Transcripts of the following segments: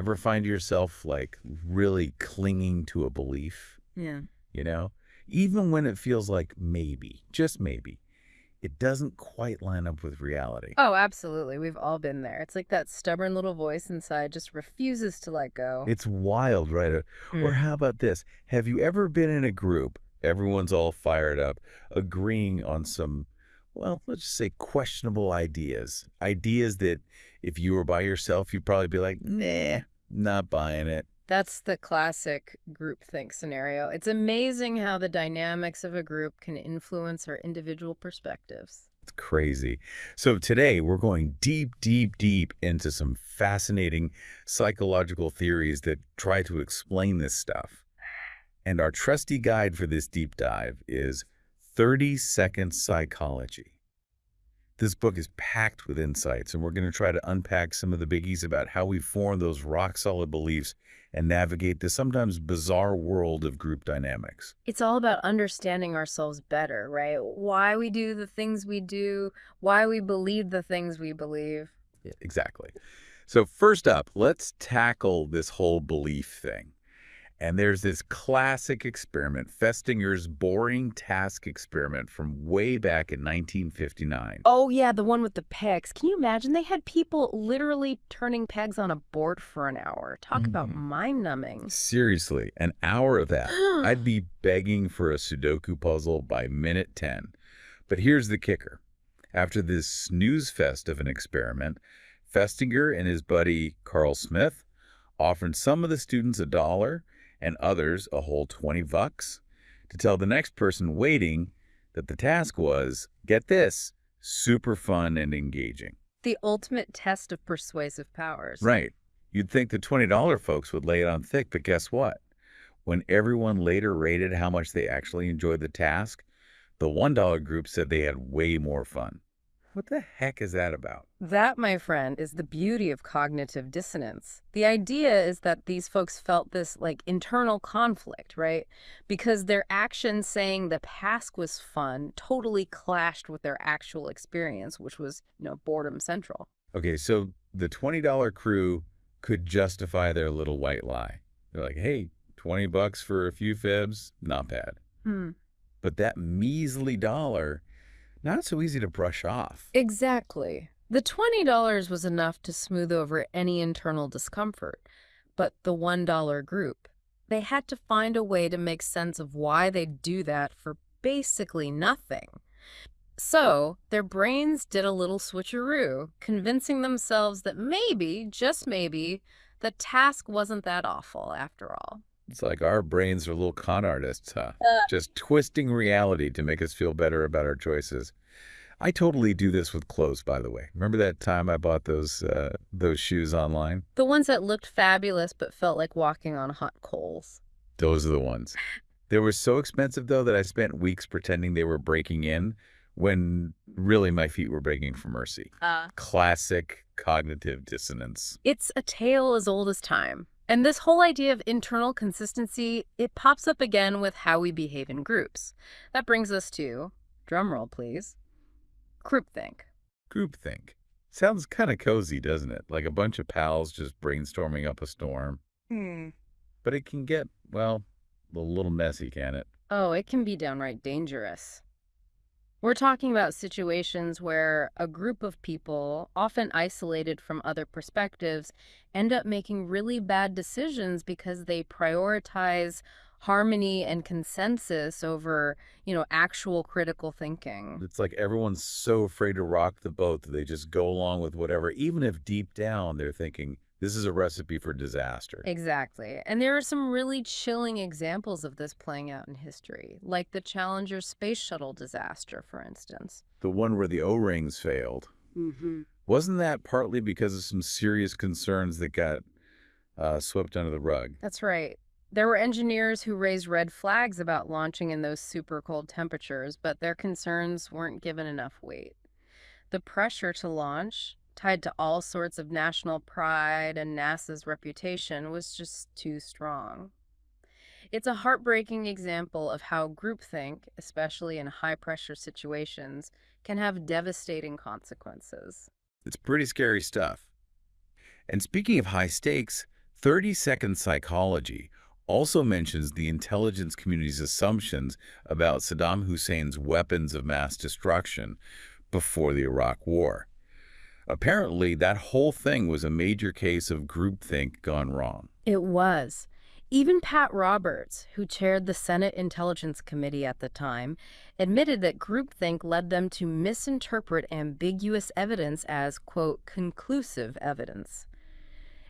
Ever find yourself like really clinging to a belief, Yeah. you know? Even when it feels like maybe, just maybe, it doesn't quite line up with reality. Oh, absolutely. We've all been there. It's like that stubborn little voice inside just refuses to let go. It's wild, right? Or Mm. how about this? Have you ever been in a group, everyone's all fired up, agreeing on some, well, let's just say questionable ideas? Ideas that if you were by yourself, you'd probably be like, nah, not buying it. That's the classic groupthink scenario. It's amazing how the dynamics of a group can influence our individual perspectives. It's crazy. So today we're going deep, deep, deep into some fascinating psychological theories that try to explain this stuff. And our trusty guide for this deep dive is 30-Second Psychology. This book is packed with insights, and we're going to try to unpack some of the biggies about how we form those rock-solid beliefs and navigate the sometimes bizarre world of group dynamics. It's all about understanding ourselves better, right? Why we do the things we do, why we believe the things we believe. Yeah, exactly. So first up, let's tackle this whole belief thing. And there's this classic experiment, Festinger's boring task experiment from way back in 1959. Oh, yeah, the one with the pegs. Can you imagine? They had people literally turning pegs on a board for an hour. Talk about Mhm. mind-numbing. Seriously, an hour of that. I'd be begging for a Sudoku puzzle by minute 10. But here's the kicker. After this snooze fest of an experiment, Festinger and his buddy Carl Smith offered some of the students $1 and others a whole 20 bucks to tell the next person waiting that the task was, get this, super fun and engaging. The ultimate test of persuasive powers. Right. You'd think the $20 folks would lay it on thick, but guess what? When everyone later rated how much they actually enjoyed the task, the $1 group said they had way more fun. What the heck is that about? That, my friend, is the beauty of cognitive dissonance. The idea is that these folks felt this like internal conflict, right? Because their actions saying the task was fun totally clashed with their actual experience, which was, boredom central. Okay, so the $20 crew could justify their little white lie. They're like, hey, 20 bucks for a few fibs, not bad. Hmm. But that measly dollar, not so easy to brush off. Exactly. The $20 was enough to smooth over any internal discomfort, but the $1 group, they had to find a way to make sense of why they'd do that for basically nothing. So, their brains did a little switcheroo, convincing themselves that maybe, just maybe, the task wasn't that awful after all. It's like our brains are little con artists, huh? Just twisting reality to make us feel better about our choices. I totally do this with clothes, by the way. Remember that time I bought those shoes online? The ones that looked fabulous but felt like walking on hot coals. Those are the ones. They were so expensive, though, that I spent weeks pretending they were breaking in when really my feet were begging for mercy. Classic cognitive dissonance. It's a tale as old as time. And this whole idea of internal consistency, it pops up again with how we behave in groups. That brings us to, drumroll please, groupthink. Groupthink. Sounds kind of cozy, doesn't it? Like a bunch of pals just brainstorming up a storm. But it can get, well, a little messy, can it? Oh, it can be downright dangerous. We're talking about situations where a group of people, often isolated from other perspectives, end up making really bad decisions because they prioritize harmony and consensus over, actual critical thinking. It's like everyone's so afraid to rock the boat that they just go along with whatever, even if deep down they're thinking, this is a recipe for disaster. Exactly. And there are some really chilling examples of this playing out in history, like the Challenger space shuttle disaster, for instance. The one where the O-rings failed. Mm-hmm. Wasn't that partly because of some serious concerns that got swept under the rug? That's right. There were engineers who raised red flags about launching in those super cold temperatures, but their concerns weren't given enough weight. The pressure to launch, tied to all sorts of national pride and NASA's reputation, was just too strong. It's a heartbreaking example of how groupthink, especially in high-pressure situations, can have devastating consequences. It's pretty scary stuff. And speaking of high stakes, 30-second psychology also mentions the intelligence community's assumptions about Saddam Hussein's weapons of mass destruction before the Iraq War. Apparently, that whole thing was a major case of groupthink gone wrong. It was. Even Pat Roberts, who chaired the Senate Intelligence Committee at the time, admitted that groupthink led them to misinterpret ambiguous evidence as, quote, conclusive evidence.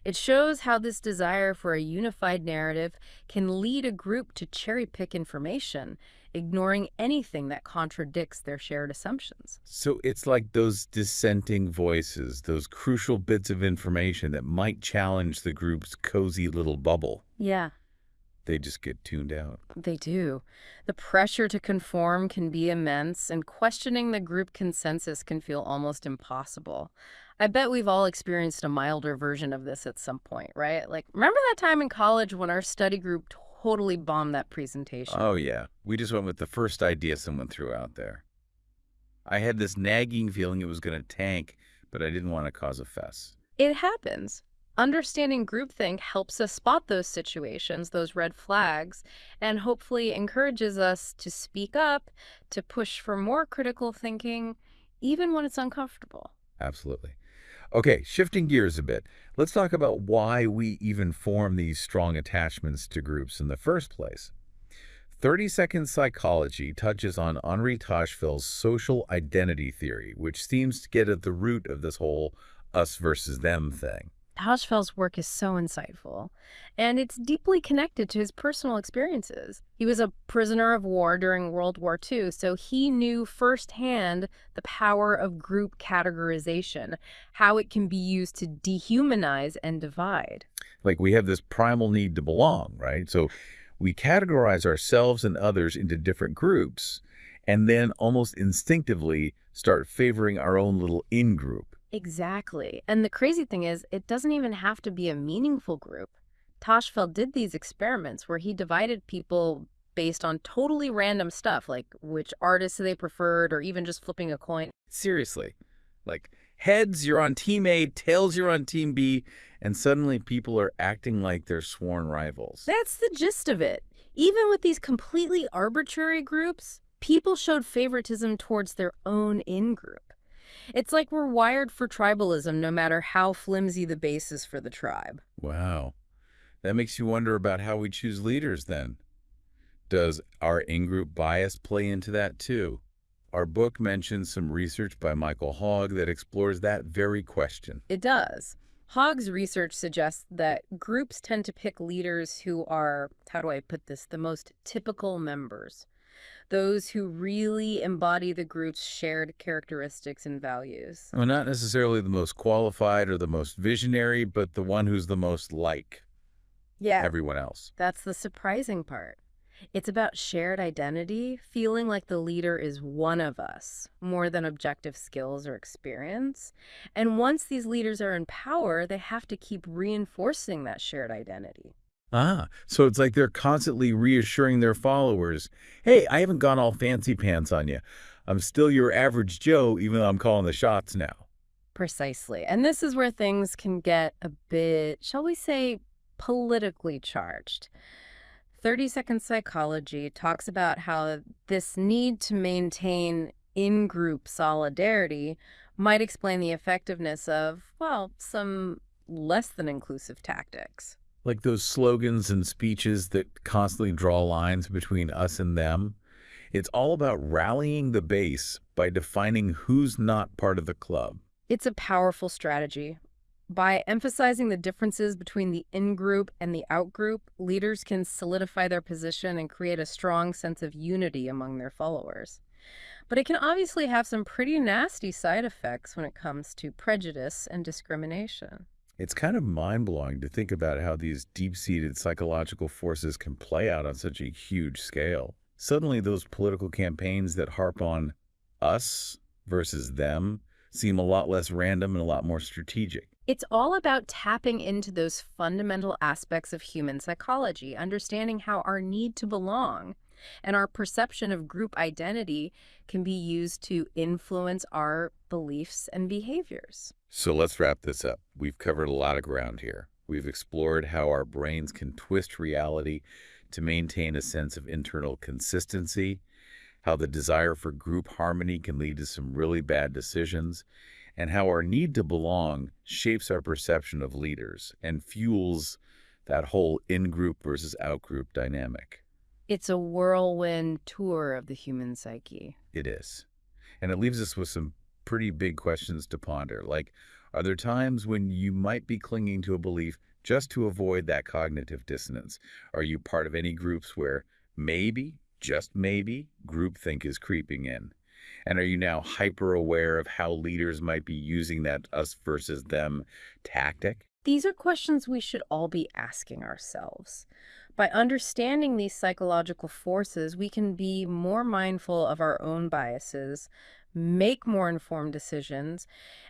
It shows how this desire for a unified narrative can lead a group to cherry-pick information, ignoring anything that contradicts their shared assumptions. So it's like those dissenting voices, those crucial bits of information that might challenge the group's cozy little bubble. Yeah, They just get tuned out. they do. The pressure to conform can be immense, and questioning the group consensus can feel almost impossible. I bet we've all experienced a milder version of this at some point, right? Like, remember that time in college when our study group totally bombed that presentation? Oh, yeah. We just went with the first idea someone threw out there. I had this nagging feeling it was going to tank, but I didn't want to cause a fuss. It happens. Understanding groupthink helps us spot those situations, those red flags, and hopefully encourages us to speak up, to push for more critical thinking, even when it's uncomfortable. Absolutely. Okay, shifting gears a bit, let's talk about why we even form these strong attachments to groups in the first place. 30-second psychology touches on Henri Tocqueville's social identity theory, which seems to get at the root of this whole us versus them thing. Tocqueville's work is so insightful, and it's deeply connected to his personal experiences. He was a prisoner of war during World War II, so he knew firsthand the power of group categorization, how it can be used to dehumanize and divide. Like we have this primal need to belong, right? So we categorize ourselves and others into different groups and then almost instinctively start favoring our own little in-group. Exactly. And the crazy thing is, it doesn't even have to be a meaningful group. Tocqueville did these experiments where he divided people based on totally random stuff, like which artists they preferred or even just flipping a coin. Seriously. Like heads, you're on team A, tails, you're on team B, and suddenly people are acting like they're sworn rivals. That's the gist of it. Even with these completely arbitrary groups, people showed favoritism towards their own in-group. It's like we're wired for tribalism no matter how flimsy the basis for the tribe. Wow. That makes you wonder about how we choose leaders then. Does our in-group bias play into that too? Our book mentions some research by Michael Hogg that explores that very question. It does. Hogg's research suggests that groups tend to pick leaders who are, how do I put this, the most typical members. Those who really embody the group's shared characteristics and values. Well, not necessarily the most qualified or the most visionary, but the one who's the most like Yeah, everyone else. that's the surprising part. It's about shared identity, feeling like the leader is one of us, more than objective skills or experience. And once these leaders are in power, they have to keep reinforcing that shared identity. Ah, so it's like they're constantly reassuring their followers, hey, I haven't gone all fancy pants on you. I'm still your average Joe, even though I'm calling the shots now. Precisely. And this is where things can get a bit, shall we say, politically charged. 30-second psychology talks about how this need to maintain in-group solidarity might explain the effectiveness of, well, some less than inclusive tactics. Like those slogans and speeches that constantly draw lines between us and them. It's all about rallying the base by defining who's not part of the club. It's a powerful strategy. By emphasizing the differences between the in-group and the out-group, leaders can solidify their position and create a strong sense of unity among their followers. But it can obviously have some pretty nasty side effects when it comes to prejudice and discrimination. It's kind of mind-blowing to think about how these deep-seated psychological forces can play out on such a huge scale. Suddenly, those political campaigns that harp on us versus them seem a lot less random and a lot more strategic. It's all about tapping into those fundamental aspects of human psychology, understanding how our need to belong and our perception of group identity can be used to influence our beliefs and behaviors. So let's wrap this up. We've covered a lot of ground here. We've explored how our brains can twist reality to maintain a sense of internal consistency, how the desire for group harmony can lead to some really bad decisions, and how our need to belong shapes our perception of leaders and fuels that whole in-group versus out-group dynamic. It's a whirlwind tour of the human psyche. It is. And it leaves us with some pretty big questions to ponder, like, are there times when you might be clinging to a belief just to avoid that cognitive dissonance? Are you part of any groups where maybe, just maybe, groupthink is creeping in? And are you now hyper aware of how leaders might be using that us versus them tactic? These are questions we should all be asking ourselves. By understanding these psychological forces, we can be more mindful of our own biases, make more informed decisions,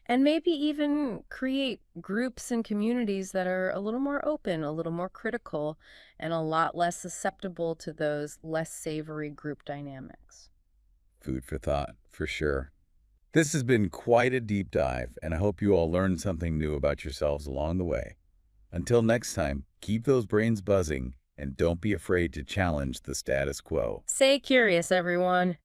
and maybe even create groups and communities that are a little more open, a little more critical, and a lot less susceptible to those less savory group dynamics. Food for thought, for sure. This has been quite a deep dive, and I hope you all learned something new about yourselves along the way. Until next time, keep those brains buzzing and don't be afraid to challenge the status quo. Stay curious, everyone.